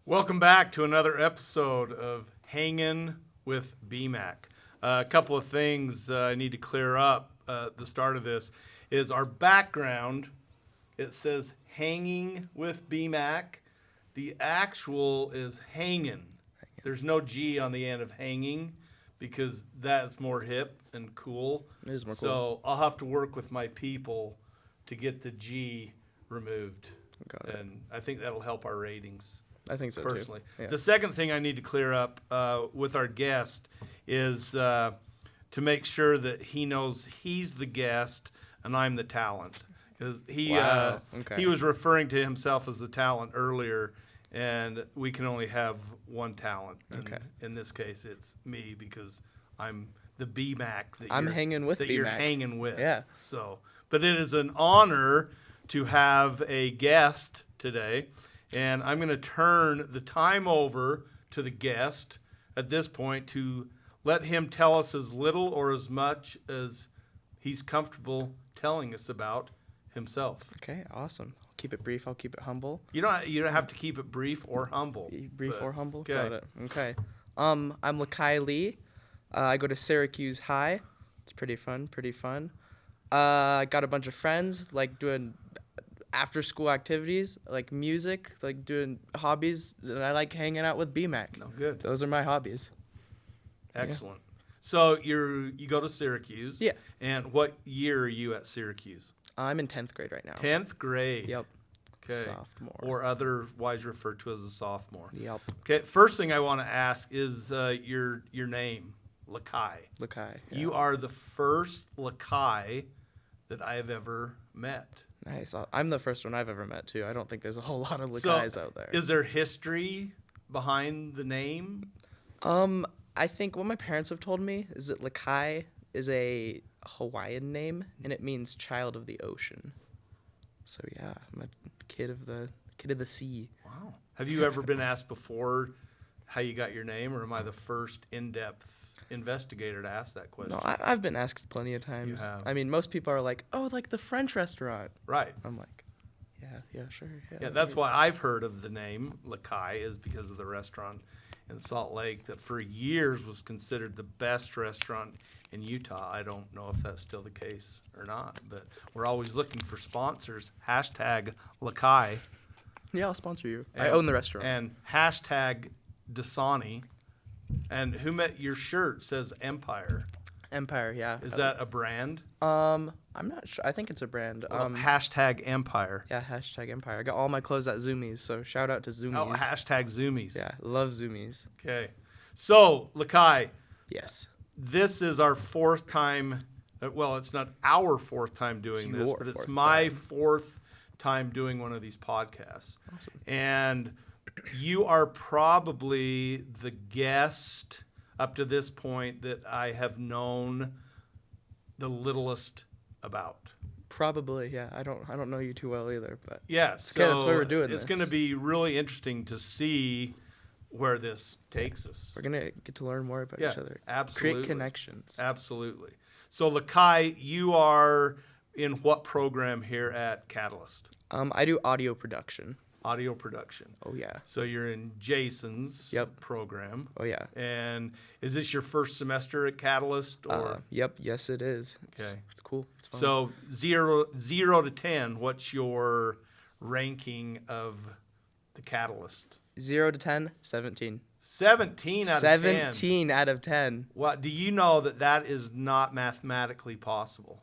Welcome back to another episode of Hangin' with BMAC. A couple of things I need to clear up at the start of this is our background. It says Hanging with BMAC. The actual is Hangin'. There's no G on the end of hanging because that's more hip and cool. It is more cool. So I'll have to work with my people to get the G removed. Got it. And I think that'll help our ratings. I think so Personally. too. Yeah. The second thing I need to clear up with our guest is to make sure that he knows he's the guest and I'm the talent. Because he was referring to himself as the talent earlier, and we can only have one talent. Okay. In this case, it's me because I'm the BMAC that I'm hanging with that BMAC. you're hanging with. Yeah. So, but it is an honor to have a guest today. And I'm going to turn the time over to the guest at this point to let him tell us as little or as much as he's comfortable telling us about himself. Okay, awesome. I'll keep it brief. I'll keep it humble. You don't have to keep it brief or humble. Brief or humble? Okay. Got it. Okay. I'm Lakai Lee. I go to Syracuse High. It's pretty fun. I got a bunch of friends, like doing after-school activities, like music, like doing hobbies, and I like hanging out with BMAC. No, good. Those are my hobbies. Excellent. So you go to Syracuse. Yeah. And what year are you at Syracuse? I'm in 10th grade right now. 10th grade. Yep. Okay. Sophomore. Or otherwise referred to as a sophomore. Yep. Okay. First thing I want to ask is your name, Lakai. Lakai. Yeah. You are the first Lakai that I have ever met. Nice. I'm the first one I've ever met, too. I don't think there's a whole lot of Lakais out there. Is there history behind the name? I think what my parents have told me is that Lakai is a Hawaiian name, and it means child of the ocean. So, yeah, I'm a kid of the sea. Wow. Have you ever been asked before how you got your name, or am I the first in-depth investigator to ask that question? No, I've been asked plenty of times. You have. I mean, most people are like, oh, like the French restaurant. Right. I'm like, yeah, sure. Yeah, that's why I've heard of the name Lakai is because of the restaurant in Salt Lake that for years was considered the best restaurant in Utah. I don't know if that's still the case or not, but we're always looking for sponsors. Hashtag Lakai. Yeah, I'll sponsor you. I own the restaurant. And hashtag Dasani. And who met your shirt says Empire. Empire, yeah. Is that a brand? I'm not sure. I think it's a brand. Hashtag Empire. Yeah, hashtag Empire. I got all my clothes at Zoomies, so shout out to Zoomies. Oh, hashtag Zoomies. Yeah, love Zoomies. Okay. So, Lakai, Yes. this is our fourth time. Well, it's not our fourth time doing this, your but it's fourth my time. fourth time doing one of these podcasts. Awesome. And you are probably the guest up to this point that I have known the littlest about. Probably, yeah. I don't know you too well either, but Yeah, okay, so that's why we're doing it's this. going to be really interesting to see where this takes us. We're gonna get to learn more about each other. Absolutely. Create connections. Absolutely. So, Lakai, you are in what program here at Catalyst? I do audio production. Audio production. Oh yeah. So you're in Jason's Yep. program. Oh yeah. And is this your first semester at Catalyst? Or Yep. Yes, it is. Okay. It's cool. It's fun. So 0 to 10, what's your ranking of the Catalyst? 0 to 10, 17. 17 out of 10. 17 out of 10. What do you know that is not mathematically possible?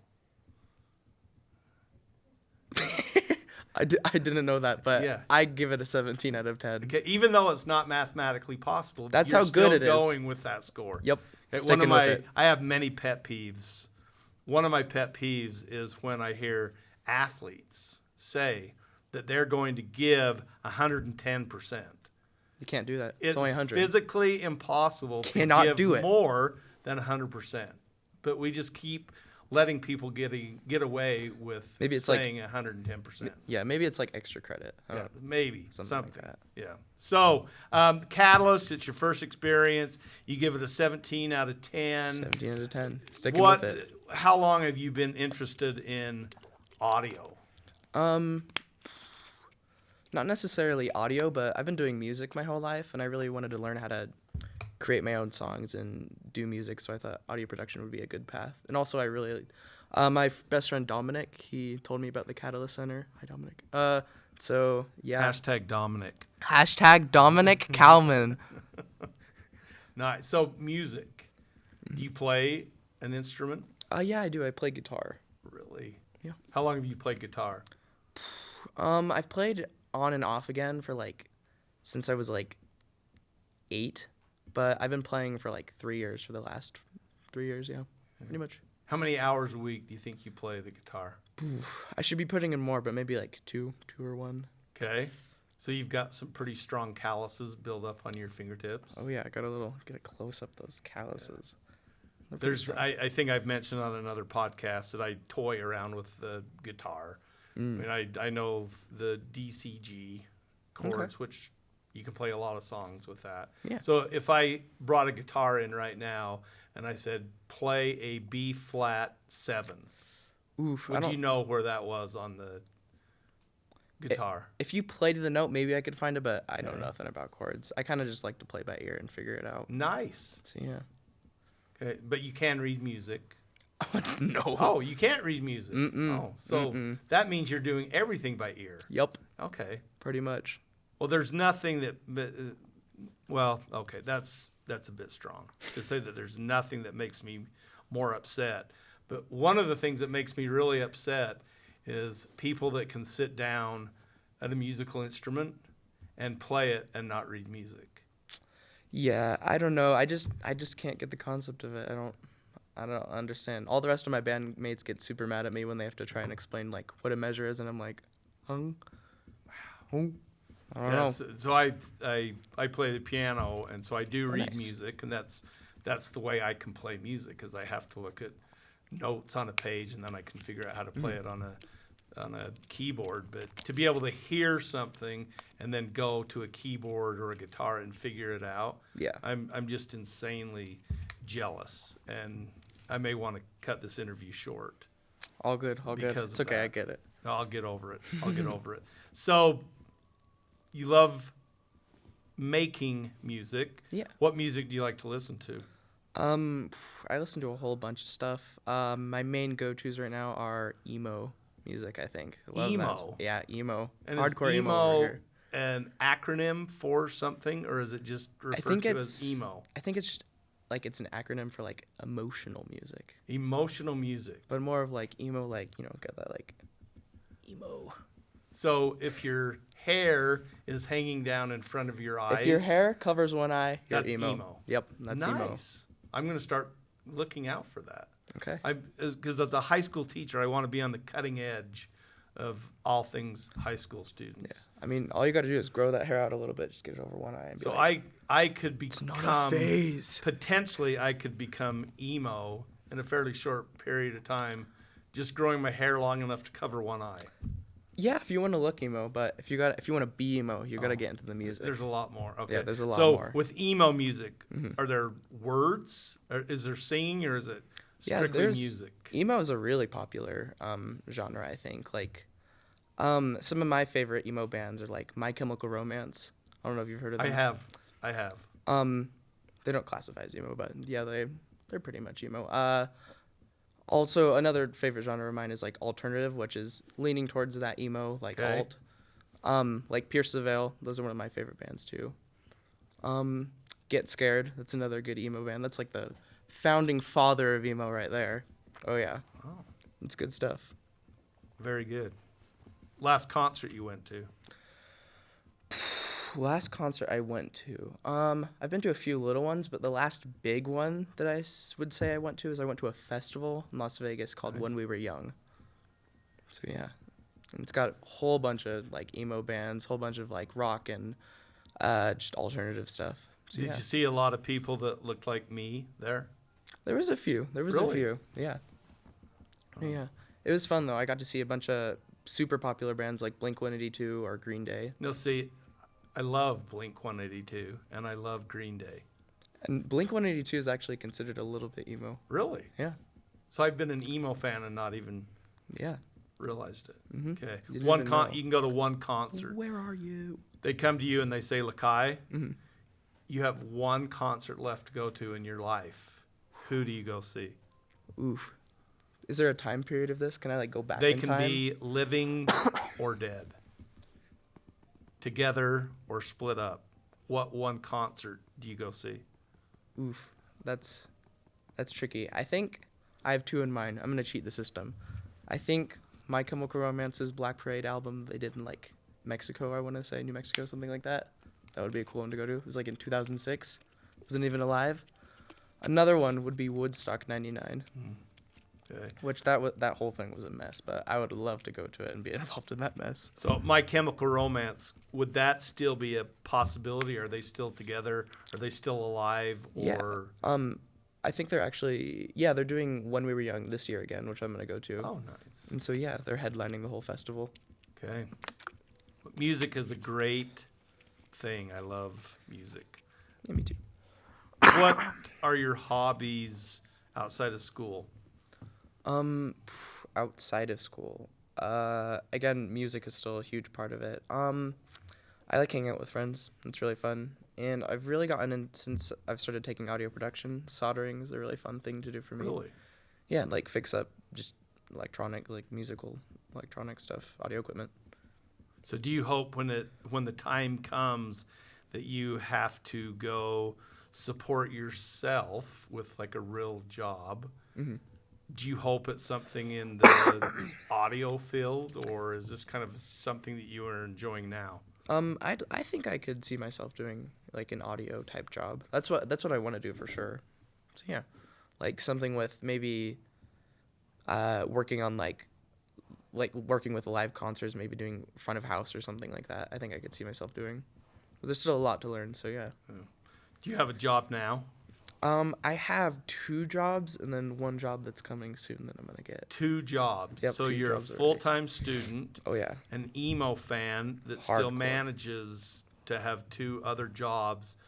I didn't know that, but Yeah. I give it a 17 out of 10. Okay, even though it's not mathematically possible, That's you're how good it is. still going with that score. Yep. Okay, Sticking with it. I have many pet peeves. One of my pet peeves is when I hear athletes say that they're going to give 110%. You can't do that. It's It's only 100. physically impossible to Cannot give do it. more than 100%. But we just keep letting people get away with Maybe it's like- saying 110%. Yeah, maybe it's like extra credit. I Yeah, don't know. maybe Something like that. Yeah. So, Catalyst, it's your first experience. You give it a 17 out of 10. 17 out of 10. Sticking with it. How long have you been interested in audio? Not necessarily audio, but I've been doing music my whole life, and I really wanted to learn how to create my own songs and do music, so I thought audio production would be a good path. And also, my best friend Dominic, he told me about the Catalyst Center. Hi, Dominic. So, yeah. Hashtag Dominic. Hashtag Dominic Kalman. Nice. So music. Do you play an instrument? Yeah, I do. I play guitar. Really? Yeah. How long have you played guitar? I've played on and off again for since I was 8, but I've been playing for 3 years for the last 3 years, yeah, pretty much. How many hours a week do you think you play the guitar? I should be putting in more, but maybe two or one. Okay. So you've got some pretty strong calluses built up on your fingertips. Oh yeah, I got a close up those calluses. Yeah. I think I've mentioned on another podcast that I toy around with the guitar. I mean, I know the DCG chords, which you can play a lot of songs with that. Yeah. So if I brought a guitar in right now and I said, play a B flat 7, would you know where that was on the guitar? If you played the note, maybe I could find it, but I know nothing about chords. I kind of just like to play by ear and figure it out. Nice. So yeah. Okay, but you can read music. No. Oh, you can't read music. Oh, so that means you're doing everything by ear. Yep. Okay. Pretty much. Well, there's nothing that. Well, okay, that's a bit strong to say that there's nothing that makes me more upset. But one of the things that makes me really upset is people that can sit down at a musical instrument and play it and not read music. Yeah, I don't know. I just can't get the concept of it. I don't understand. All the rest of my bandmates get super mad at me when they have to try and explain what a measure is, and I'm like, hung. Wow. I don't know. So I play the piano, and so I do read music, and that's the way I can play music, is I have to look at notes on a page, and then I can figure out how to play it on a keyboard. But to be able to hear something and then go to a keyboard or a guitar and figure it out, Yeah. I'm just insanely jealous, and I may want to cut this interview short. All good. It's okay. I get it. I'll get over it. So, you love making music. Yeah. What music do you like to listen to? I listen to a whole bunch of stuff. My main go-tos right now are emo music, I think. Emo? Yeah, emo. And hardcore is emo over here. an acronym for something, or is it just referred to as emo? I think it's just it's an acronym for emotional music. Emotional music. But more of emo, got that emo. So if your hair is hanging down in front of your eyes, if your hair covers one eye, you're that's emo. Yep, that's emo. Nice. I'm going to start looking out for that. Okay. Because as a high school teacher, I want to be on the cutting edge of all things high school students. Yeah. I mean, all you got to do is grow that hair out a little bit, just get it over one eye. And so I could become, it's not a phase. Potentially I could become emo in a fairly short period of time, just growing my hair long enough to cover one eye. Yeah, if you want to look emo, but if you want to be emo, you got to get into the music. There's a lot more. Okay. Yeah, there's a lot more. So with emo music, are there words? Is there singing, or is it strictly music? Emo is a really popular genre, I think. Some of my favorite emo bands are My Chemical Romance. I don't know if you've heard of them. I have. They don't classify as emo, but yeah, they're pretty much emo. Also, another favorite genre of mine is alternative, which is leaning towards that emo, alt. Pierce the Veil, those are one of my favorite bands too. Get Scared, that's another good emo band. That's the founding father of emo right there. Oh yeah. Oh. It's good stuff. Very good. Last concert you went to? Last concert I went to. I've been to a few little ones, but the last big one that I would say I went to is I went to a festival in Las Vegas called When We Were Young. So yeah, and it's got a whole bunch of emo bands, whole bunch of rock and just alternative stuff. So, Did you see a lot of people that looked like me there? There was a few. Really? Yeah. Oh. Yeah. It was fun though. I got to see a bunch of super popular bands like Blink-182 or Green Day. No, see, I love Blink-182 and I love Green Day. And Blink-182 is actually considered a little bit emo. Really? Yeah. So I've been an emo fan and not even... Yeah. Realized it. Mm-hmm. Okay. Didn't even know. You can go to one concert. Where are you? They come to you and they say, Lakai, Mm-hmm. you have one concert left to go to in your life. Who do you go see? Oof. Is there a time period of this? Can I like go back They in can time? be living or dead, together or split up. What one concert do you go see? Oof. That's tricky. I think I have two in mind. I'm gonna cheat the system. I think My Chemical Romance's Black Parade album they did in like Mexico, I want to say New Mexico, something like that. That would be a cool one to go to. It was like in 2006. Wasn't even alive. Another one would be Woodstock '99, Okay. which that whole thing was a mess. But I would love to go to it and be involved in that mess. So My Chemical Romance, would that still be a possibility? Are they still together? Are they still alive? Or I think they're doing When We Were Young this year again, which I'm gonna go to. Oh, nice. And so yeah, they're headlining the whole festival. Okay. Music is a great thing. I love music. Yeah, me too. What are your hobbies outside of school? Outside of school, again, music is still a huge part of it. I like hanging out with friends. It's really fun, and I've really gotten in since I've started taking audio production. Soldering is a really fun thing to do for me. Really? Yeah, like fix up just electronic, like musical electronic stuff, audio equipment. So do you hope when the time comes that you have to go support yourself with like a real job? Mm-hmm. Do you hope it's something in the audio field, or is this kind of something that you are enjoying now? I think I could see myself doing like an audio type job. That's what I want to do for sure. So yeah, like something with maybe working on like working with live concerts, maybe doing front of house or something like that. I think I could see myself doing. But there's still a lot to learn, so yeah. Do you have a job now? I have 2 jobs and then one job that's coming soon that I'm gonna get. 2 jobs. Yep, So 2 you're a jobs already. full-time student, Oh yeah. an emo fan that still Hardcore. manages to have 2 other jobs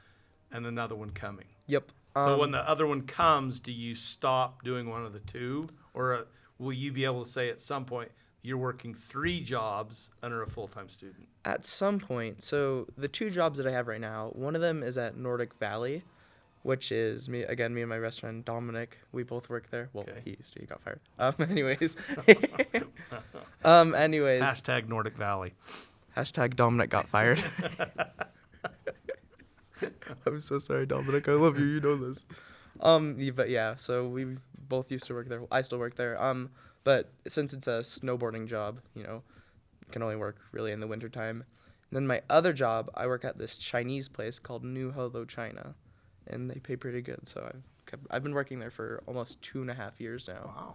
and another one coming. Yep. So when the other one comes, do you stop doing one of the 2? Or will you be able to say at some point you're working 3 jobs under a full-time student? At some point, so the 2 jobs that I have right now, one of them is at Nordic Valley, which is me and my best friend Dominic. We both work there. Well, Okay. he got fired. Anyways. Hashtag Nordic Valley. Hashtag Dominic got fired. I'm so sorry, Dominic. I love you. You know this. But yeah, so we both used to work there. I still work there. But since it's a snowboarding job, can only work really in the wintertime. And then my other job, I work at this Chinese place called New Hello China, and they pay pretty good. So I've been working there for almost 2.5 years now. Wow.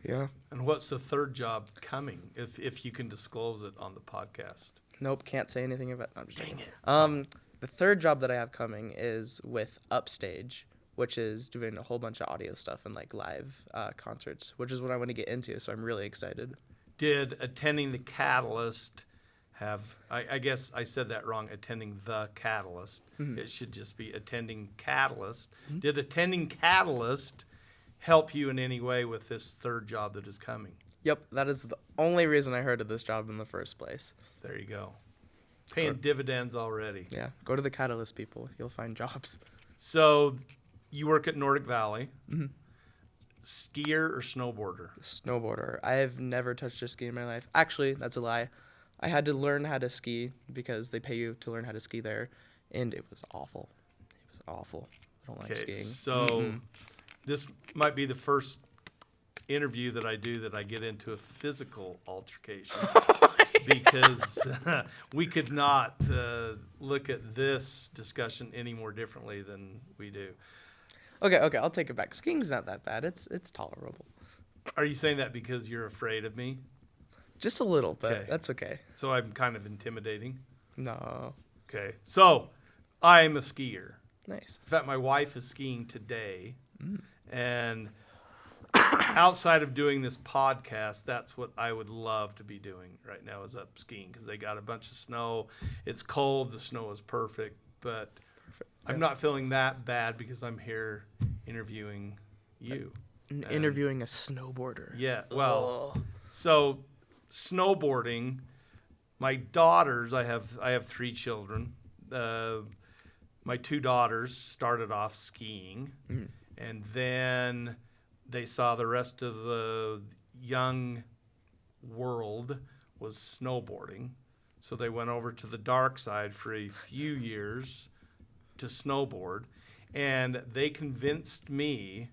Yeah. And what's the third job coming, if you can disclose it on the podcast? Nope, can't say anything about. I'm just Dang kidding. it. The third job that I have coming is with Upstage, which is doing a whole bunch of audio stuff and like live concerts, which is what I want to get into. So I'm really excited. Did attending the Catalyst have, I guess I said that wrong, attending the Catalyst. Mm-hmm. It should just be attending Catalyst. Mm-hmm. Did attending Catalyst help you in any way with this third job that is coming? Yep, that is the only reason I heard of this job in the first place. There you go. Paying dividends already. Yeah, go to the Catalyst, people. You'll find jobs. So you work at Nordic Valley. Mm-hmm. Skier or snowboarder? Snowboarder. I have never touched a ski in my life. Actually, that's a lie. I had to learn how to ski because they pay you to learn how to ski there, and it was awful. It was awful. I don't like skiing. So this might be the first interview that I do that I get into a physical altercation because we could not look at this discussion any more differently than we do. Okay, I'll take it back. Skiing's not that bad. It's tolerable. Are you saying that because you're afraid of me? Just a little, but Okay. that's okay. So I'm kind of intimidating? No. Okay. So I'm a skier. Nice. In fact, my wife is skiing today. And outside of doing this podcast, that's what I would love to be doing right now is up skiing because they got a bunch of snow. It's cold. The snow is perfect. But I'm not feeling that bad because I'm here interviewing you. Interviewing a snowboarder. Yeah. Well, So snowboarding, my daughters, I have 3 children. My 2 daughters started off skiing, and then they saw the rest of the young world was snowboarding. So they went over to the dark side for a few years to snowboard, and they convinced me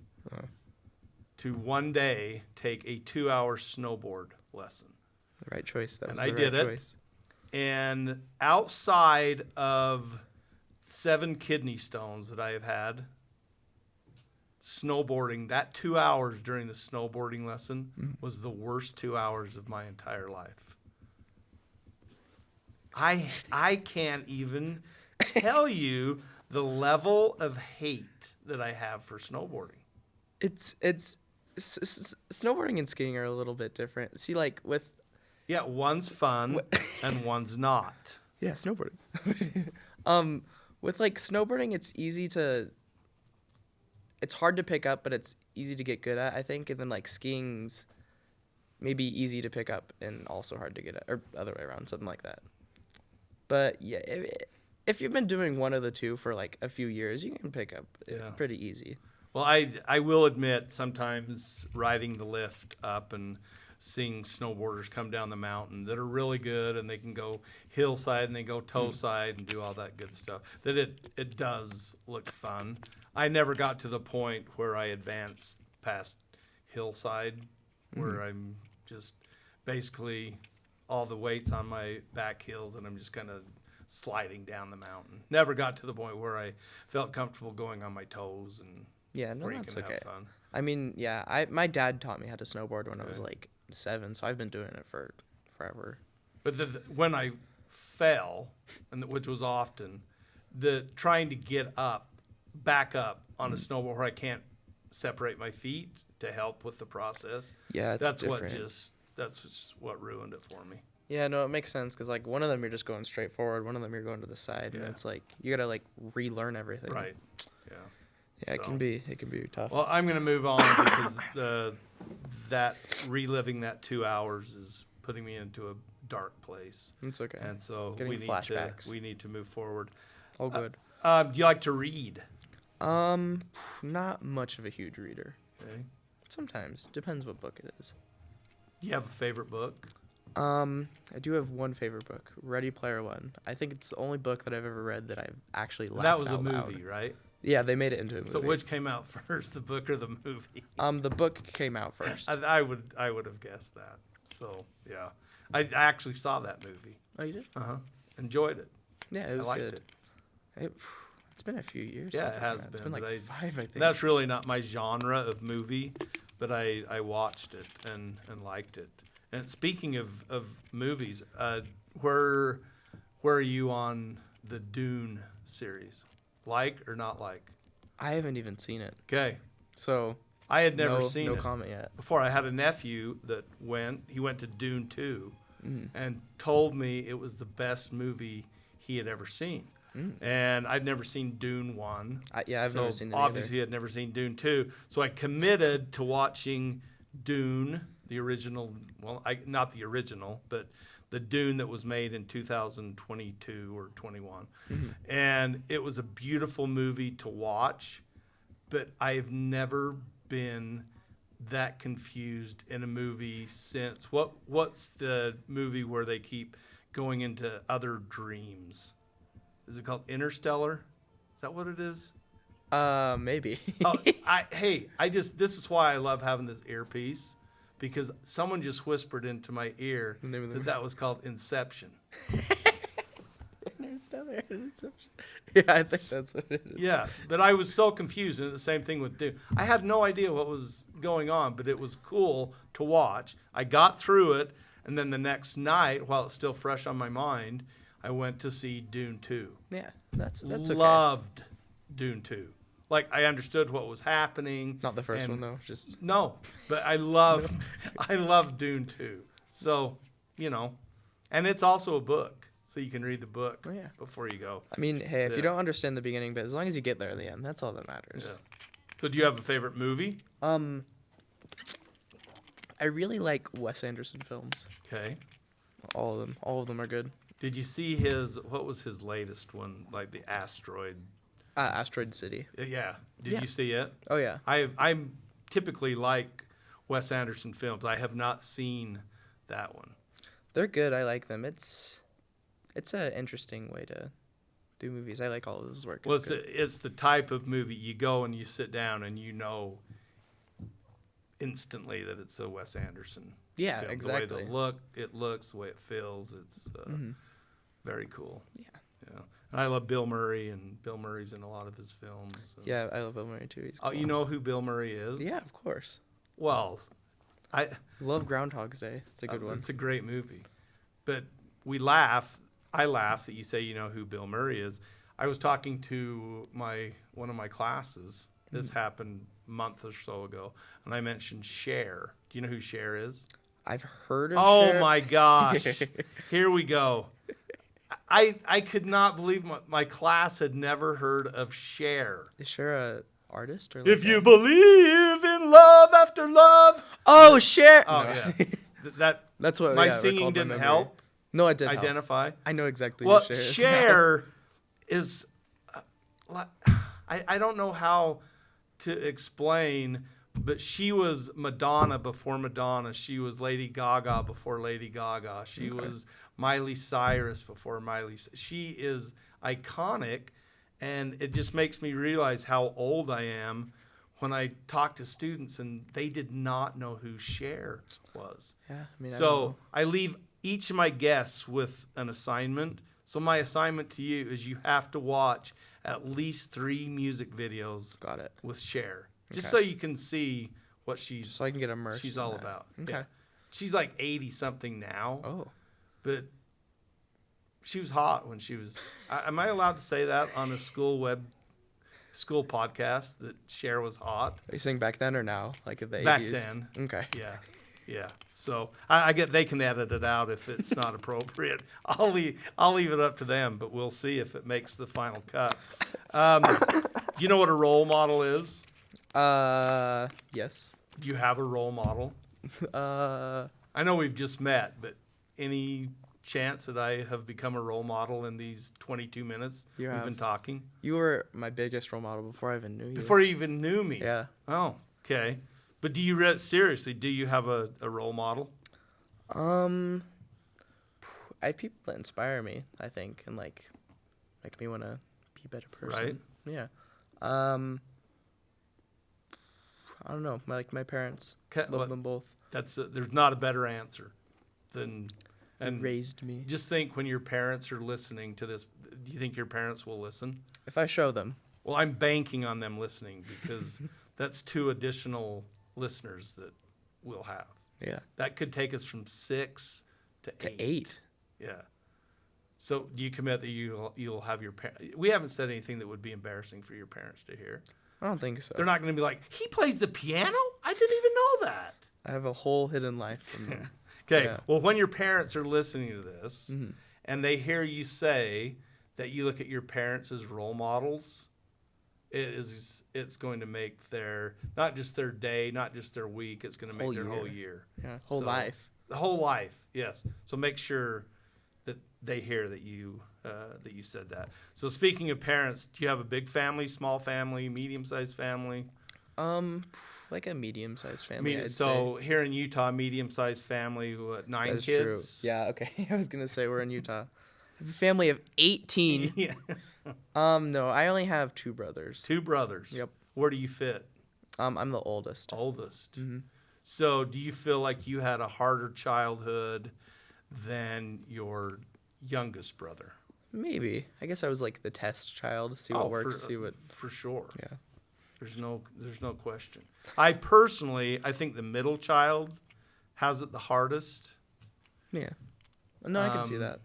to one day take a 2-hour snowboard lesson. The right choice. That was And the I right did choice. And outside of 7 kidney stones that I have had, snowboarding, that 2 hours during the snowboarding lesson was the worst 2 hours of my entire life. I can't even tell you the level of hate that I have for snowboarding. Snowboarding and skiing are a little bit different. See, like with Yeah, one's fun and one's not. yeah, snowboarding. With like snowboarding, it's hard to pick up, but it's easy to get good at, I think. And then like skiing's maybe easy to pick up and also hard to get at, or other way around, something like that. But yeah, if you've been doing one of the two for like a few years, you can pick up it pretty easy. Well, I will admit sometimes riding the lift up and seeing snowboarders come down the mountain that are really good and they can go hillside and they go toe side and do all that good stuff, that it does look fun. I never got to the point where I advanced past hillside where I'm just basically all the weight's on my back heels and I'm just kind of sliding down the mountain. Never got to the point where I felt comfortable going on my toes and Yeah, no, where you that's can okay. have fun. I mean, yeah, my dad taught me how to snowboard when I was like 7, so I've been doing it for forever. But when I fell, which was often, the trying to get back up on a snowboard where I can't separate my feet to help with the process. Yeah, it's that's different. That's just what ruined it for me. Yeah, no, it makes sense because like one of them you're just going straight forward, one of them you're going to the side, and it's like you gotta like relearn everything. Right. Yeah. Yeah, it can be tough. Well, I'm gonna move on because that reliving that 2 hours is putting me into a dark place. It's okay. And so Getting flashbacks. we need to move forward. All good. Do you like to read? Not much of a huge reader. Okay. Sometimes depends what book it is. Do you have a favorite book? I do have one favorite book, Ready Player One. I think it's the only book that I've ever read that I've actually laughed That was a out loud. movie, right? Yeah, they made it into a movie. So which came out first, the book or the movie? The book came out first. I would have guessed that. So yeah, I actually saw that movie. Oh, you did? Enjoyed it. Yeah, it was I liked good. It's been a few years. Yeah, since it it came has out. been. It's been like but 5, I think. That's really not my genre of movie, but I watched it and liked it. And speaking of movies, where are you on the Dune series? Like or not like? I haven't even seen it. Okay. So I had never seen it. No comment yet. Before, I had a nephew that went to Dune 2 and told me it was the best movie he had ever seen. And I'd never seen Dune 1. I've never seen that obviously either. I'd never seen Dune 2. So I committed to watching Dune, the original, not the original, but the Dune that was made in 2022 or 21. And it was a beautiful movie to watch, but I have never been that confused in a movie since. What's the movie where they keep going into other dreams? Is it called Interstellar? Is that what it is? Maybe. This is why I love having this earpiece, because someone just whispered into my ear that was called Inception. Interstellar. Yeah, I think that's what it is. Yeah, but I was so confused, and the same thing with Dune. I had no idea what was going on, but it was cool to watch. I got through it, and then the next night, while it's still fresh on my mind, I went to see Dune 2. Yeah, that's okay. Loved Dune 2. Like, I understood what was happening. Not the first one though, just no. But I loved Dune 2. So, and it's also a book, so you can read the book before you go. I mean, hey, if you don't understand the beginning, but as long as you get there at the end, that's all that matters. Yeah. So, do you have a favorite movie? I really like Wes Anderson films. Okay. All of them. All of them are good. Did you see what was his latest one? Like the asteroid. Asteroid City. Yeah. Did Yeah. you see it? Oh, yeah. I'm typically like Wes Anderson films. I have not seen that one. They're good. I like them. It's an interesting way to do movies. I like all of his work. Well, It's good. it's the type of movie you go and you sit down and you know instantly that it's a Wes Anderson. Yeah, film. exactly. The way it looks, the way it feels. It's very cool. Yeah. Yeah. And I love Bill Murray, and Bill Murray's in a lot of his films. Yeah, I love Bill Murray too. He's Oh, cool. you know who Bill Murray is? Yeah, of course. Well, I Love Groundhog's Day. It's a good one. It's a great movie. But I laugh that you say you know who Bill Murray is. I was talking to one of my classes. This happened a month or so ago, and I mentioned Cher. Do you know who Cher is? I've heard of Oh Cher. my gosh. Here we go. I could not believe my class had never heard of Cher. Is Cher a artist or? If you believe in love after love. Oh, Cher. Oh No. yeah. That's what My yeah, singing recalled my didn't memory. help No, it did help. identify. I know exactly Well, who Cher is. Cher is, I don't know how to explain, but she was Madonna before Madonna. She was Lady Gaga before Lady Gaga. She was Miley Cyrus before She is iconic, and it just makes me realize how old I am when I talk to students and they did not know who Cher was. Yeah, I mean, I don't So know. I leave each of my guests with an assignment. So my assignment to you is you have to watch at least 3 music videos Got it. with Cher, just Okay. so you can see what So I can get immersed. she's in all that. about. Okay. Yeah. She's like 80 something now, Oh. but she was hot when she was. Am I allowed to say that on a school podcast that Cher was hot? Are you saying back then or now? Like in the Back 80s? then. Okay. Yeah. So I get they can edit it out if it's not appropriate. I'll leave it up to them, but we'll see if it makes the final cut. Do you know what a role model is? Yes. Do you have a role model? I know we've just met, but any chance that I have become a role model in these 22 minutes You we've have. been talking? You were my biggest role model before I even knew you. Before you even knew me? Yeah. Oh, okay. But do you seriously? Do you have a role model? I have people that inspire me, I think, and like make me want to be a better person. Right. Yeah. I don't know. My parents. Love them both. There's not a better answer than and Raised me. just think when your parents are listening to this. Do you think your parents will listen? If I show them. Well, I'm banking on them listening because that's 2 additional listeners that we'll have. Yeah. That could take us from 6 to 8. To 8. Yeah. So do you commit that you'll have your parents? We haven't said anything that would be embarrassing for your parents to hear. I don't think so. They're not going to be like, he plays the piano? I didn't even know that. I have a whole hidden life from them. Okay. Yeah. Well, when your parents are listening to this and they hear you say that you look at your parents as role models, it's going to make their not just their day, not just their week. It's going to make Whole their year. whole year. Yeah. Whole So, life. The whole life. Yes. So make sure that they hear that you said that. So speaking of parents, do you have a big family, small family, medium-sized family? Like a medium-sized family. I'd So here in Utah, medium-sized family, what, 9 That is kids? true. Yeah, okay. I was going to say we're in Utah. I have a family of 18. Yeah. No, I only have 2 brothers. 2 brothers. Yep. Where do you fit? I'm the oldest. Oldest. Mhm. So do you feel like you had a harder childhood than your youngest brother? Maybe. I guess I was like the test child. See what works. See what. For sure. Yeah. There's no question. I think the middle child has it the hardest. Yeah. No, I can see that.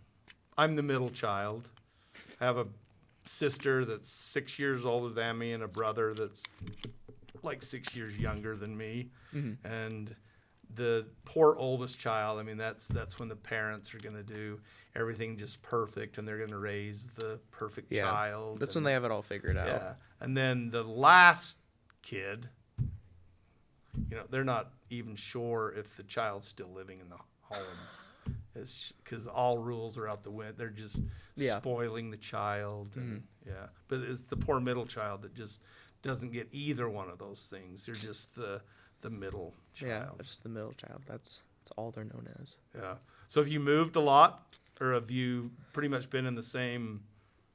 I'm the middle child. I have a sister that's 6 years older than me and a brother that's like 6 years younger than me. Mm-hmm. And the poor oldest child, I mean, that's when the parents are going to do everything just perfect and they're going to raise the perfect Yeah. child. That's when they have it all figured out. Yeah. And then the last kid, they're not even sure if the child's still living in the home. It's because all rules are out the window. They're just spoiling the child. And, but it's the poor middle child that just doesn't get either one of those things. They're just the middle child. Yeah, just the middle child. That's all they're known as. Yeah. So have you moved a lot, or have you pretty much been in the same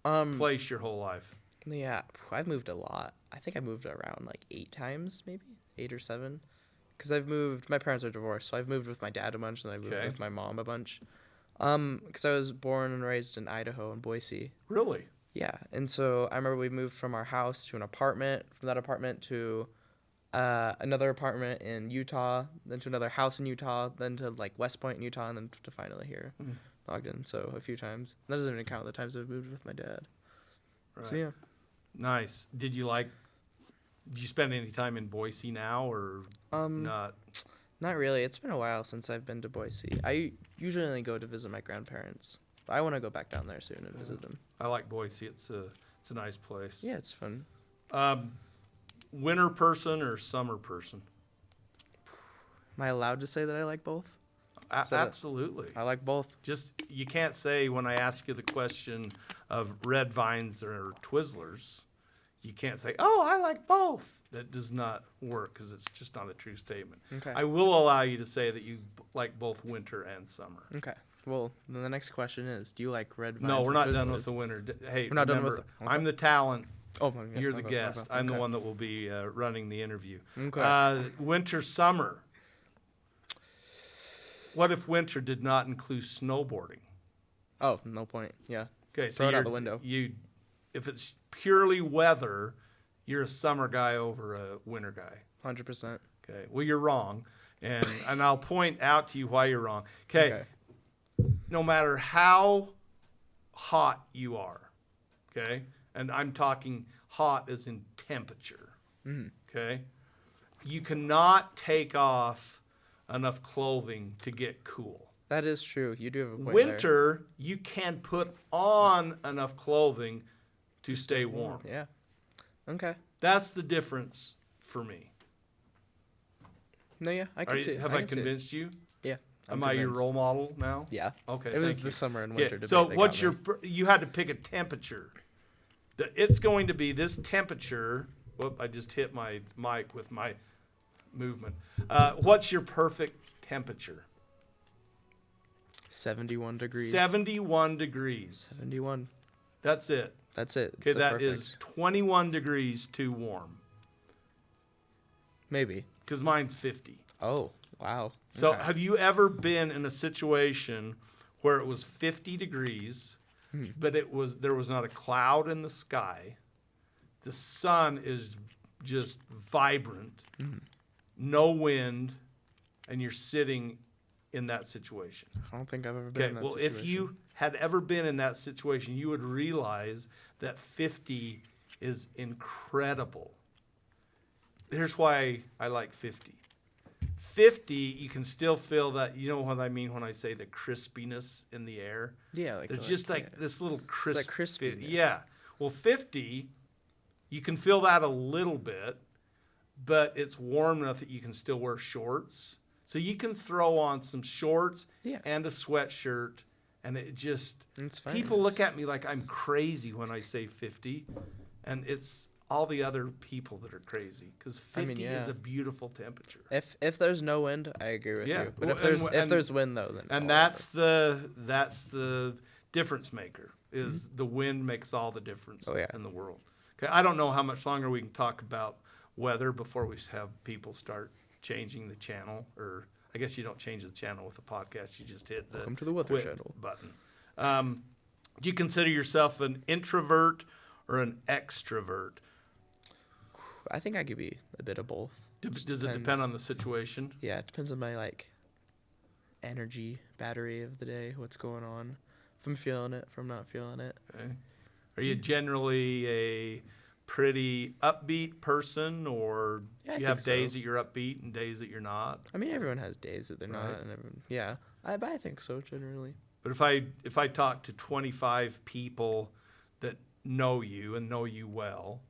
place your whole life? Yeah, I've moved a lot. I think I moved around like 8 times, maybe 8 or 7. Because I've moved. My parents are divorced, so I've moved with my dad a bunch, and I moved with my mom a bunch. Because I was born and raised in Idaho in Boise. Really? Yeah, and so I remember we moved from our house to an apartment, from that apartment to another apartment in Utah, then to another house in Utah, then to like West Point in Utah, and then to finally here, Ogden. So a few times. That doesn't even count the times I've moved with my dad. Right. So yeah. Nice. Do you spend any time in Boise now, or not? Not really. It's been a while since I've been to Boise. I usually only go to visit my grandparents. But I want to go back down there soon and visit them. I like Boise. It's a nice place. Yeah, it's fun. Winter person or summer person? Am I allowed to say that I like both? Absolutely. I like both. Just, you can't say when I ask you the question of red vines or Twizzlers, you can't say, oh, I like both. That does not work because it's just not a true statement. Okay. I will allow you to say that you like both winter and summer. Okay. Well, then the next question is, do you like red vines? No, we're or not Twizzlers? done with the winter. Hey, We're not done remember, with the- okay. I'm the talent. Oh, my gosh, You're my the bad, guest. my bad. I'm the Okay. one that will be running the interview. Okay. Winter, summer. What if winter did not include snowboarding? Oh, no point. Yeah. Okay, so Throw it out you're- the window. If it's purely weather, you're a summer guy over a winter guy. 100%. Okay. Well, you're wrong, and I'll point out to you why you're wrong. Okay. No matter how hot you are, okay, and I'm talking hot as in temperature, okay, you cannot take off enough clothing to get cool. That is true. You do have a point Winter, you can put on enough clothing to stay warm. there. Yeah. Okay. That's the difference for me. No, yeah, I can see it. Have I convinced you? Yeah. Am I your role model now? Yeah. Okay. It was thank the you. summer and Yeah, winter debate. so that what's got me. you had to pick a temperature. It's going to be this temperature. Whoop! I just hit my mic with my movement. What's your perfect temperature? 71 degrees. 71 degrees. 71. That's it. That's it. Okay, It's that perfect. is 21 degrees too warm. Maybe. Because mine's 50. Oh, wow. So Okay. have you ever been in a situation where it was 50 degrees, but there was not a cloud in the sky? The sun is just vibrant, no wind, and you're sitting in that situation. I don't think I've ever been Okay, in that well, situation. if you had ever been in that situation, you would realize that 50 is incredible. Here's why I like 50. 50, you can still feel that, you know what I mean when I say the crispiness in the air? Yeah, like There's the- just like yeah. this little crisp. crispiness. Yeah. Well, 50, you can feel that a little bit, but it's warm enough that you can still wear shorts. So you can throw on some shorts Yeah. and a sweatshirt, and it just, It's fine. people look at me like I'm crazy when I say 50, and it's all the other people that are crazy, because 50 is yeah. a beautiful temperature. If there's no wind, I agree with Yeah, you. But well, if there's wind though, then it's And all that's the difference maker, is the wind makes all the difference Oh, yeah. in the world. Okay, I don't know how much longer we can talk about weather before we have people start changing the channel, or I guess you don't change the channel with a podcast, you just hit the Welcome to the weather quit channel. button. Do you consider yourself an introvert or an extrovert? I think I could be a bit of both. Does it depend on the situation? Yeah, it depends on my like energy battery of the day, what's going on. If I'm feeling it, if I'm not feeling it. Okay. Are you generally a pretty upbeat person, or Yeah, I do you have think so. days that you're upbeat and days that you're not? I mean, everyone has days that they're Right. not, and everyone, yeah. But I think so generally. But if I talk to 25 people that know you and know you well,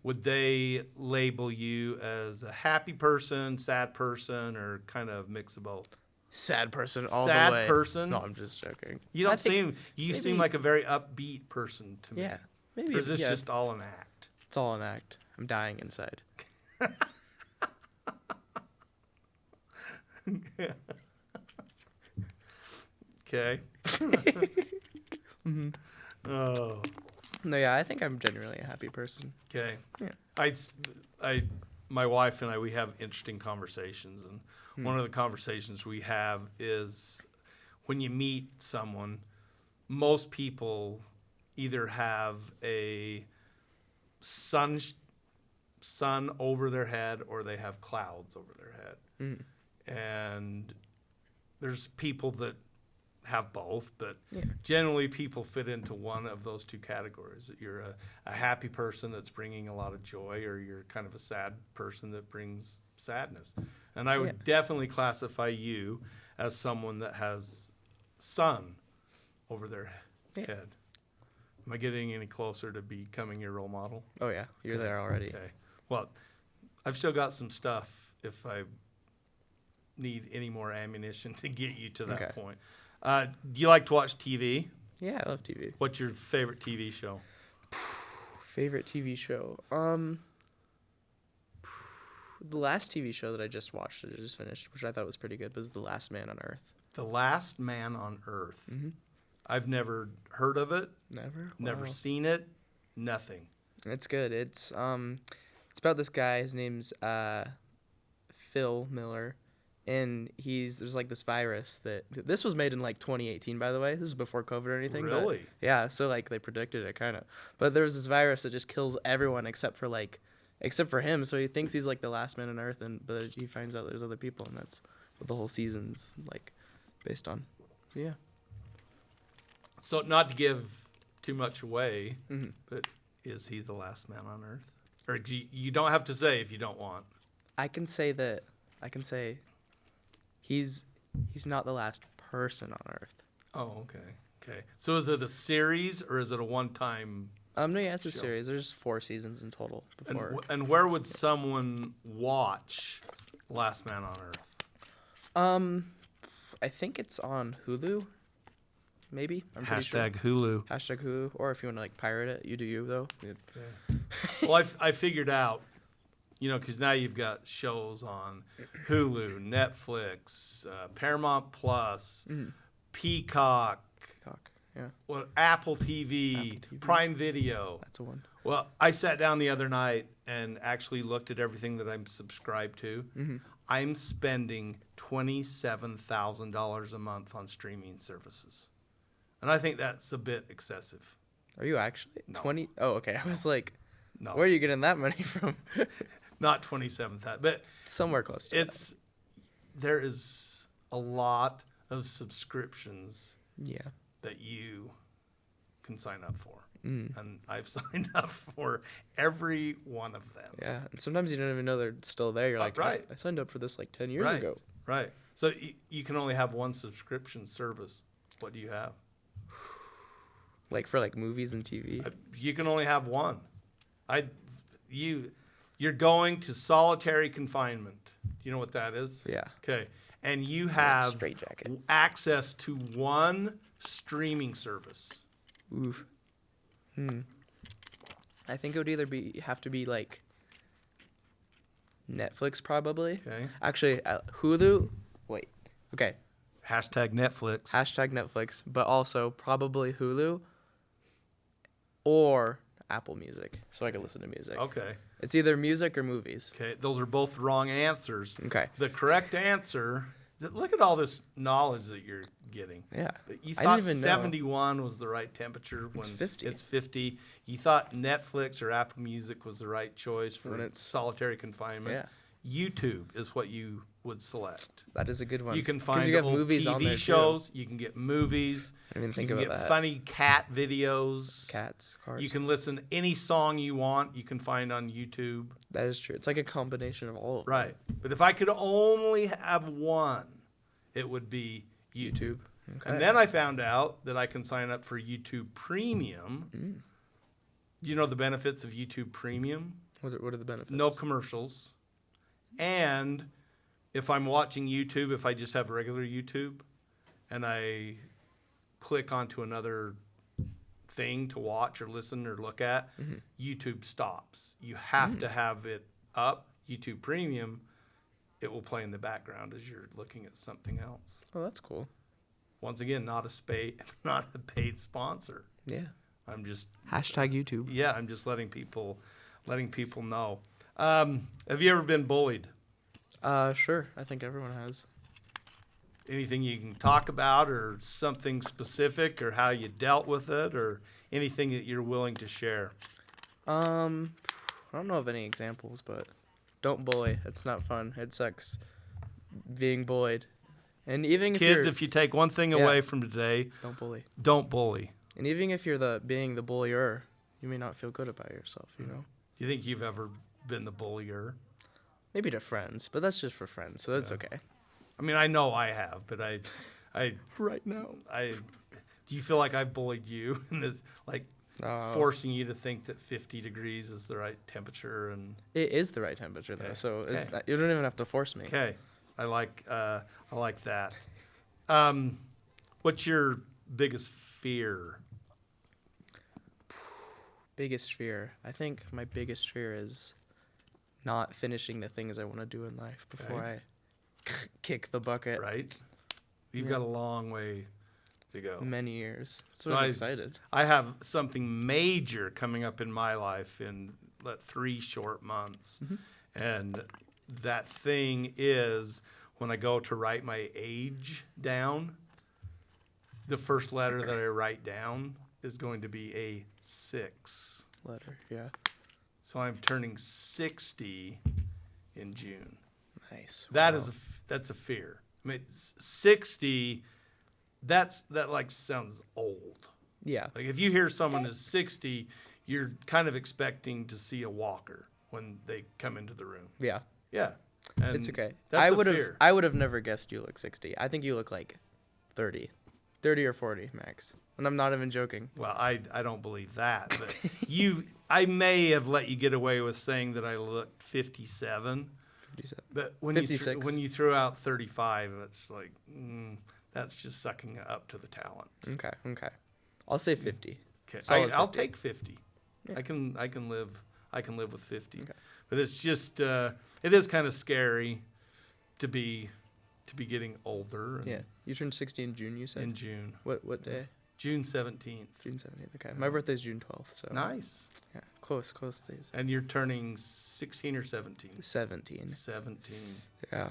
would they label you as a happy person, sad person, or kind of mix of both? Sad person all Sad the way. person? No, I'm just joking. You I don't think seem like a very upbeat person to me. Yeah. Maybe Or is this yeah, just all an act? it's all an act. I'm dying inside. Okay. Oh. No, yeah, I think I'm genuinely a happy person. Okay. Yeah. My wife and I, we have interesting conversations, and one of the conversations we have is when you meet someone, most people either have a sun over their head or they have clouds over their head. And there's people that have both, but generally people fit into one of those two categories. That you're a happy person that's bringing a lot of joy, or you're kind of a sad person that brings sadness. And I would definitely classify you as someone that has sun over their head. Am I getting any closer to becoming your role model? Oh, yeah. You're there already. Okay. Well, I've still got some stuff if I need any more ammunition to get you to that point. Do you like to watch TV? Yeah, I love TV. What's your favorite TV show? Favorite TV show? The last TV show that I just watched, that I just finished, which I thought was pretty good, was The Last Man on Earth. The Last Man on Earth. Mm-hmm. I've never heard of it. Never? Never Wow. seen it. Nothing. It's good. It's about this guy. His name's Phil Miller, and there's like this virus this was made in like 2018, by the way. This is before COVID or anything. Really? But, yeah. So like they predicted it kind of, but there was this virus that just kills everyone except for him. So he thinks he's like the last man on Earth, but he finds out there's other people, and that's what the whole season's like based on. So, yeah. So not to give too much away, but is he the last man on Earth? Or you don't have to say if you don't want. I can say he's not the last person on Earth. Oh, okay. Okay. So is it a series or is it a one-time? No, yeah, it's a series. There's 4 seasons in total. Before. And where would someone watch Last Man on Earth? I think it's on Hulu. Maybe. I'm pretty sure. Hulu. Hulu. Or if you want to like pirate it, you do you though. Yeah. Well, I figured out, because now you've got shows on Hulu, Netflix, Paramount Plus, Peacock, yeah. Well, Apple TV, Prime Video. That's a one. Well, I sat down the other night and actually looked at everything that I'm subscribed to. I'm spending $27,000 a month on streaming services. And I think that's a bit excessive. Are you actually? No. 20? Oh, okay. I was like, No. where are you getting that money from? Not 27,000, but somewhere close to it. There is a lot of subscriptions that you can sign up for. And I've signed up for every one of them. Yeah, and sometimes you don't even know they're still there. You're like, right. I signed up for this like 10 years ago. Right. So you can only have one subscription service. What do you have? Like for like movies and TV? You can only have one. You're going to solitary confinement. Do you know what that is? Yeah. Okay. And you have straitjacket. access to one streaming service. Oof. I think it would either have to be like Netflix probably. Okay. Actually, Hulu. Wait. Okay. #Netflix. #Netflix, but also probably Hulu or Apple Music, so I can listen to music. Okay. It's either music or movies. Okay. Those are both wrong answers. Okay. The correct answer. Look at all this knowledge that you're getting. Yeah. You I thought didn't even know. 71 was the right temperature when It's 50. It's 50. You thought Netflix or Apple Music was the right choice for When it's- solitary confinement. Yeah. YouTube is what you would select. That is a good one. You can 'Cause find you have old movies TV on there shows. You can get movies. I didn't even think you can about get that. funny cat videos. Cats, cars. You can listen to any song you want. You can find on YouTube. That is true. It's like a combination of all of them. Right. But if I could only have one, it would be YouTube. Okay. And then I found out that I can sign up for YouTube Premium. Do you know the benefits of YouTube Premium? What are the benefits? No commercials. And if I'm watching YouTube, if I just have regular YouTube and I click onto another thing to watch or listen or look at, YouTube stops. You have to have it up. YouTube Premium, it will play in the background as you're looking at something else. Oh, that's cool. Once again, not a paid sponsor. Yeah. I'm just #YouTube. Yeah, I'm just letting people know. Have you ever been bullied? Sure. I think everyone has. Anything you can talk about, or something specific, or how you dealt with it, or anything that you're willing to share? I don't know of any examples, but don't bully. It's not fun. It sucks being bullied. And even Kids, if you take one thing away from today, don't bully. Don't bully. And even if you're being the bullier, you may not feel good about yourself, you know? Do you think you've ever been the bullier? Maybe to friends, but that's just for friends, so that's okay. I mean, I know I have, but I Right now. do you feel like I've bullied you in this, like forcing you to think that 50 degrees is the right temperature? And it is the right temperature, though, so it's you don't even have to force me. Okay, I like that. What's your biggest fear? Biggest fear. I think my biggest fear is not finishing the things I want to do in life before I kick the bucket. Right? You've got a long way to go. Many years. So I'm excited. I have something major coming up in my life in 3 short months. And that thing is when I go to write my age down, the first letter that I write down is going to be a 6. Letter, yeah. So I'm turning 60 in June. Nice. That's a fear. I mean, 60, that sounds old. Yeah. Like if you hear someone is 60, you're kind of expecting to see a walker when they come into the room. Yeah. Yeah. And It's okay. That's I would have never guessed you look 60. I think you look like 30. 30 or 40 max. And I'm not even joking. Well, I don't believe that, but I may have let you get away with saying that I looked 57. 57. But when 56. you threw out 35, it's like that's just sucking up to the talent. Okay. I'll say 50. Okay, I'll take 50. Yeah. I can live with 50. Okay. But it's just it is kind of scary to be getting older. And Yeah. You turned 60 in June, you said? in June. What day? June 17th. June 17th. Okay. My birthday's June 12th, so. Nice. Yeah. Close days. And you're turning 16 or 17? 17. 17. Yeah.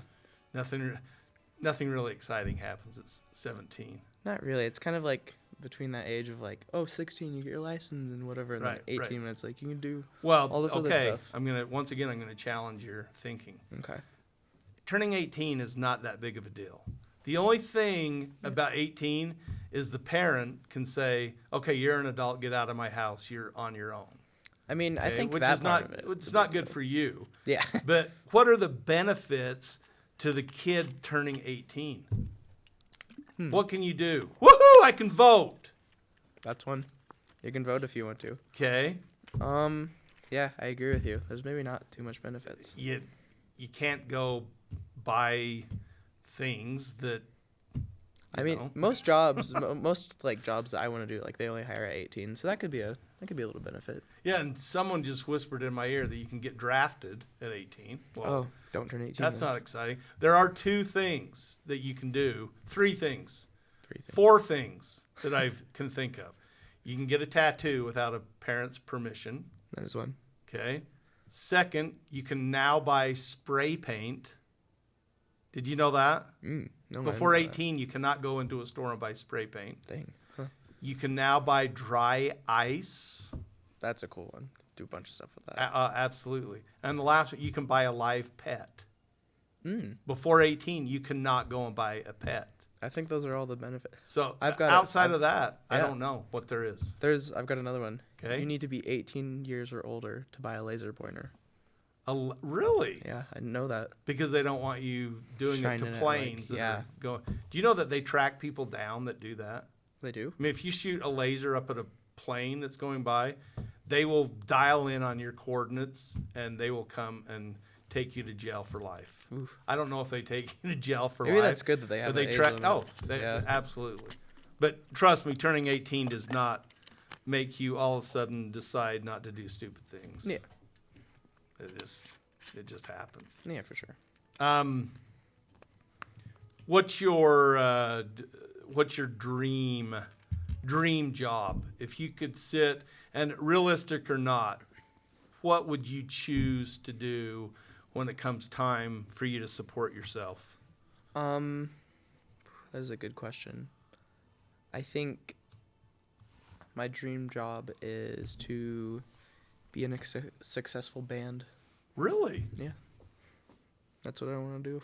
Nothing really exciting happens at 17. Not really. It's kind of like between that age of like, 16, you get your license and whatever, and then 18 minutes, like you can do all this other stuff. I'm gonna challenge your thinking. Okay. Turning 18 is not that big of a deal. The only thing about 18 is the parent can say, "Okay, you're an adult. Get out of my house. You're on your own." I mean, I think which that is part not of it. it's not good for you. Yeah. But what are the benefits to the kid turning 18? What can you do? Woohoo! I can vote. That's one. You can vote if you want to. Okay. Yeah, I agree with you. There's maybe not too much benefits. You can't go buy things that. I mean, most jobs, most like jobs that I want to do, like they only hire at 18, so that could be a little benefit. Yeah, and someone just whispered in my ear that you can get drafted at 18. Well, don't turn 18. that's then. not exciting. There are 2 things that you can do. 3 things. 3 things. 4 things that I can think of. You can get a tattoo without a parent's permission. That is one. Okay. Second, you can now buy spray paint. Did you know that? No. Before 18, you cannot go into a store and buy spray paint. Dang. Huh. You can now buy dry ice. That's a cool one. Do a bunch of stuff with that. Absolutely. And the last one, you can buy a live pet. Before 18, you cannot go and buy a pet. I think those are all the benefits. So I've got outside of that, I yeah. don't know what there is. I've got another one. Okay. You need to be 18 years or older to buy a laser pointer. Really? Yeah, I know that. Because they don't want you doing Shining it to it, planes like, that are going. Do you know that they track people down that do that? They do? I mean, if you shoot a laser up at a plane that's going by, they will dial in on your coordinates, and they will come and take you to jail for life. Oof. I don't know if they take you to jail for Maybe life. that's good that they have but an they age track. limit. Oh, Yeah. absolutely. But trust me, turning 18 does not make you all of a sudden decide not to do stupid things. Yeah. It just happens. Yeah, for sure. What's your dream job? If you could sit, and realistic or not, what would you choose to do when it comes time for you to support yourself? That is a good question. I think my dream job is to be in a successful band. Really? Yeah. That's what I want to do.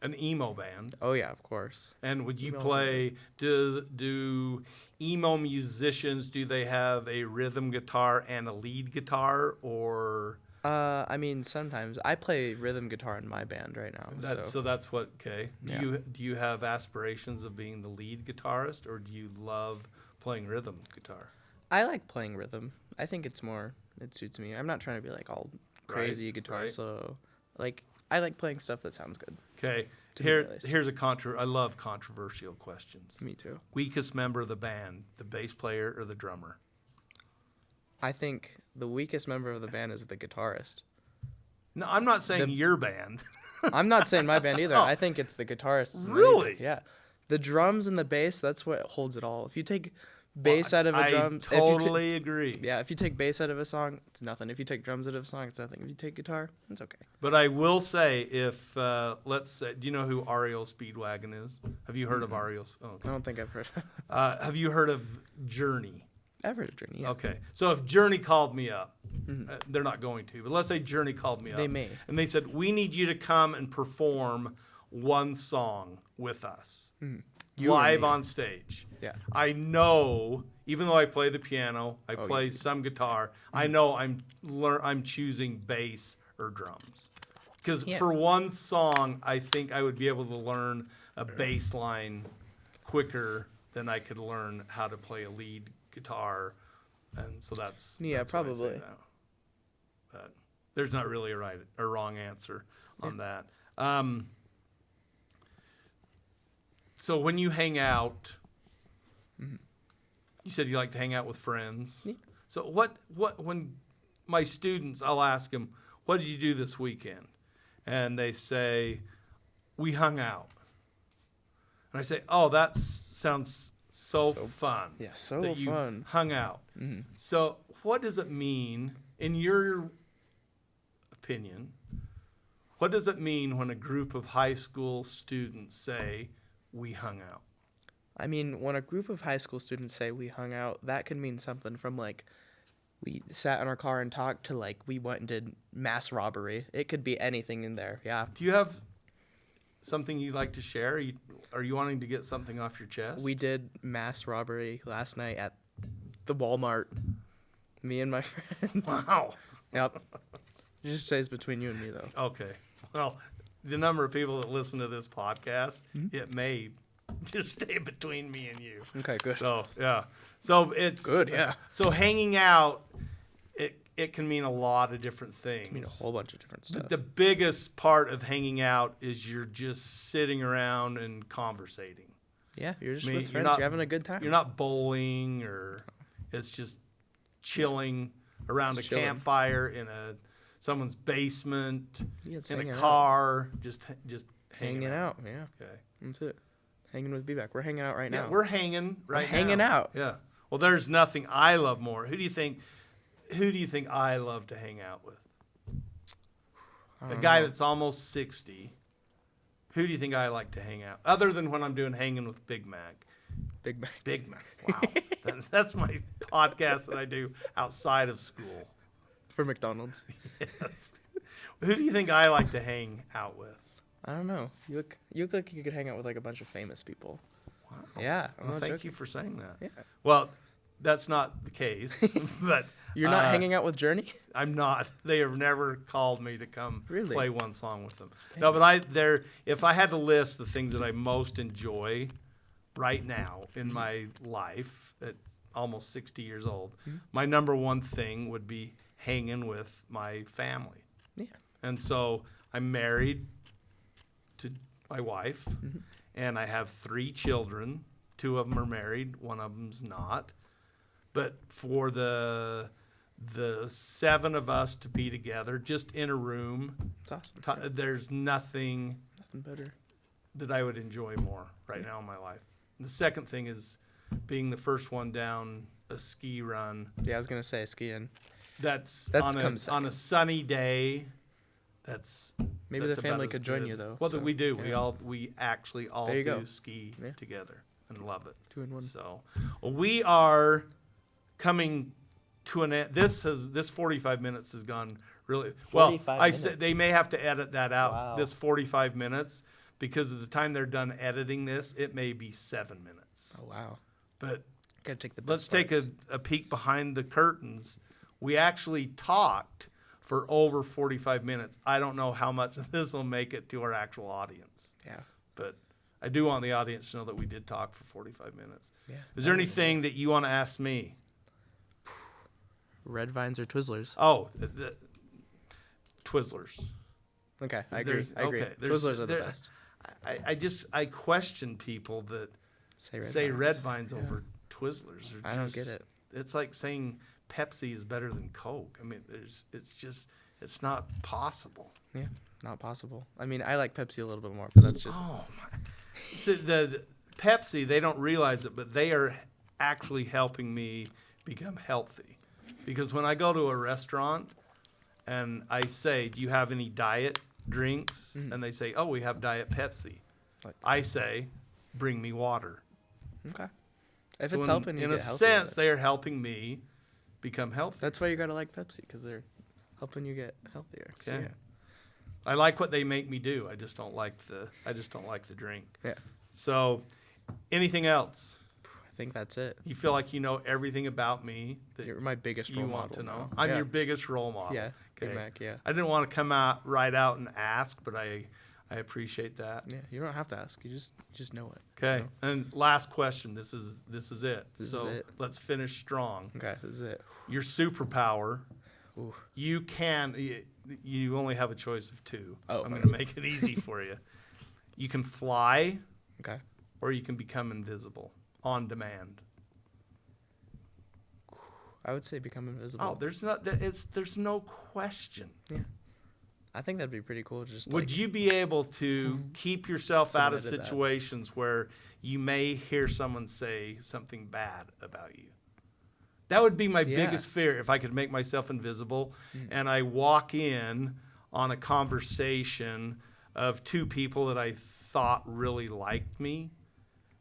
An emo band? Oh, yeah, of course. And would you Emo play, do emo musicians, do they have a rhythm guitar and a lead guitar, or? I mean, sometimes I play rhythm guitar in my band right now. So that's what, okay. Yeah. Do you have aspirations of being the lead guitarist, or do you love playing rhythm guitar? I like playing rhythm. I think it suits me. I'm not trying to be like all crazy guitar, right. so like I like playing stuff that sounds good. Okay, To be honest. here's I love controversial questions. Me too. Weakest member of the band, the bass player or the drummer? I think the weakest member of the band is the guitarist. No, I'm not saying your band. I'm not saying my band either. Oh. I think it's the guitarist. Really? Yeah. The drums and the bass, that's what holds it all. If you take bass out of a drum, I totally agree. if you take bass out of a song, it's nothing. If you take drums out of a song, it's nothing. If you take guitar, it's okay. But I will say, if let's say, do you know who Ariel Speedwagon is? Have you heard of Ariel? Oh, I okay. don't think I've heard. Have you heard of Journey? I've heard of Journey. Yeah. Okay, so if Journey called me up, they're not going to, but let's say Journey called me up. They may. And they said, we need you to come and perform one song with us, You or live me. on stage. Yeah. I know, even though I play the piano, I play yeah. some guitar, I know I'm choosing bass or drums. Because Yeah. for one song, I think I would be able to learn a bass line quicker than I could learn how to play a lead guitar, and so that's Yeah, that's why I say probably. that. But there's not really a right or wrong answer on that. So when you hang out, you said you like to hang out with friends. Yeah. So what when my students, I'll ask them, what did you do this weekend? And they say, we hung out. And I say, oh, that sounds so fun. Yeah, so that you fun. hung out. Mm-hmm. So what does it mean, in your opinion, what does it mean when a group of high school students say, we hung out? I mean, when a group of high school students say we hung out, that could mean something from like we sat in our car and talked to like we went and did mass robbery. It could be anything in there. Yeah. Do you have something you'd like to share? Are you wanting to get something off your chest? We did mass robbery last night at the Walmart. Me and my friends. Wow. Yep. It just stays between you and me though. Okay. Well, the number of people that listen to this podcast, it may just stay between me and you. Okay, good. So, yeah. So it's Good, yeah. So hanging out, it can mean a lot of different things. I mean, a whole bunch of different stuff. But the biggest part of hanging out is you're just sitting around and conversating. Yeah, you're just I mean, with friends. You're having a good time. You're not bowling, or it's just chilling around Just a chilling. campfire in someone's basement, Yeah, it's in hanging a out. car, just Hanging out. Yeah, Okay. that's it. Hanging with BMAC. We're hanging out right Yeah, now. we're hanging right now. hanging out. Yeah. Well, there's nothing I love more. Who do you think I love to hang out with? A guy that's almost 60. Who do you think I like to hang out? Other than when I'm doing Hanging with Big Mac. Big Mac. Big Mac. Wow. That's my podcast that I do outside of school. For McDonald's. Yes. Who do you think I like to hang out with? I don't know. You look like you could hang out with like a bunch of famous people. Wow. Yeah. I'm Well, not thank joking. you for saying that. Yeah. Well, that's not the case, but You're not hanging out with Journey? I'm not. They have never called me to come Really? play one song with them. No, but if I had to list the things that I most enjoy right now in my life, almost 60 years old, my number one thing would be hanging with my family. Yeah. And so I'm married to my wife, and I have 3 children. 2 of them are married, one of them's not. But for the 7 of us to be together, just in a room, It's awesome. there's nothing Nothing better. that I would enjoy more right now in my life. The second thing is being the first one down a ski run. Yeah, I was gonna say skiing. That's comes on a sunny day. That's Maybe that's the family about as could join good. you though. Well, so, we do. yeah. We actually all There you do go. ski Yeah. together and love it. 2 in 1. So we are coming to an end. This 45 minutes has gone really well. 45 I said minutes. they may have to edit that out. Wow. This 45 minutes, because of the time they're done editing this, it may be 7 minutes. Oh wow. But Gotta take the. let's best take parts. a peek behind the curtains. We actually talked for over 45 minutes. I don't know how much of this will make it to our actual audience, Yeah. but I do want the audience to know that we did talk for 45 minutes. Yeah. Is there anything that you want to ask me? Red vines or Twizzlers? Oh, the Twizzlers. Okay, I agree. There's- I agree. okay, there's- Twizzlers are the there- best. I question people that Say say red vines. vines over Twizzlers. I don't get it. It's like saying Pepsi is better than Coke. I mean, it's not possible. Yeah, not possible. I mean, I like Pepsi a little bit more, but that's just. Oh my! So the Pepsi, they don't realize it, but they are actually helping me become healthy. Because when I go to a restaurant and I say, "Do you have any diet drinks?" and they say, "Oh, we have Diet Pepsi," Like- I say, "Bring me water." Okay. If So it's helping you in get a healthy with sense, it. they are helping me become healthy. That's why you gotta like Pepsi, because they're helping you get healthier. So, Okay. yeah. I like what they make me do. I just don't like the drink. Yeah. So, anything else? I think that's it. You feel like you know everything about me that You're my biggest you role want model to know. now. I'm Yeah. your biggest role model. Yeah. Okay. BMAC, yeah. I didn't want to come out right out and ask, but I appreciate that. Yeah. You don't have to ask. You just know it. Okay. you know? And last question. This is it. This is it. Let's finish strong. Okay. This is it. Your superpower. Ooh. You only have a choice of 2. Oh, I'm okay. going to make it easy for you. You can fly, Okay. or you can become invisible on demand. I would say become invisible. Oh, there's no question. Yeah. I think that'd be pretty cool. To just Would you be able to keep yourself out of Someone did that. situations where you may hear someone say something bad about you? That would be my Yeah. biggest fear, if I could make myself invisible and I walk in on a conversation of 2 people that I thought really liked me,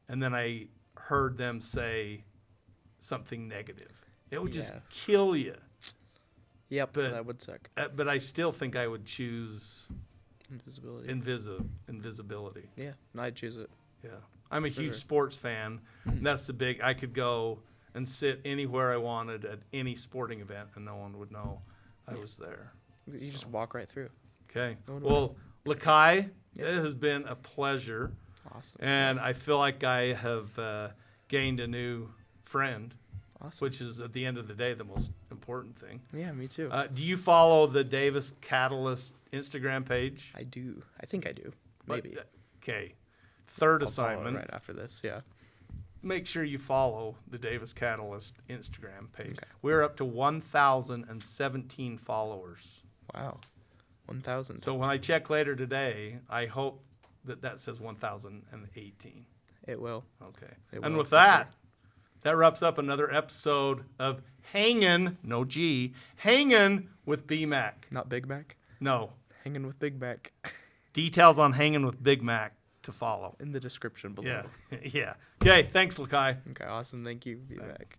and then I heard them say something negative. It would just Yeah. kill you. Yep. but- That would suck. But I still think I would choose Invisibility. invisibility. Yeah. No, I'd choose it. Yeah. I'm a For huge sure. sports fan. And that's the big, I could go and sit anywhere I wanted at any sporting event and no one would know I was there. You just walk right through. Okay. No one Well, Lakai, it has been a pleasure. Awesome. And I feel like I have gained a new friend, Awesome. which is at the end of the day the most important thing. Yeah, me too. Do you follow the Davis Catalyst Instagram page? I do. I think I do. Maybe. Okay. Third I'll follow it assignment. right after this. Yeah. Make sure you follow the Davis Catalyst Instagram page. Okay. We're up to 1,017 followers. Wow. 1,000. So when I check later today, I hope that says 1,018. It will. Okay. It And will, with for that, that wraps up another episode of Hangin', no G, Hangin' with BMAC. Not Big Mac. No. Hanging with Big Mac. Details on Hangin' with Big Mac to follow. In the description below. Yeah. Yeah. Okay. Thanks, Lakai. Okay, awesome. Thank you, Big Mac.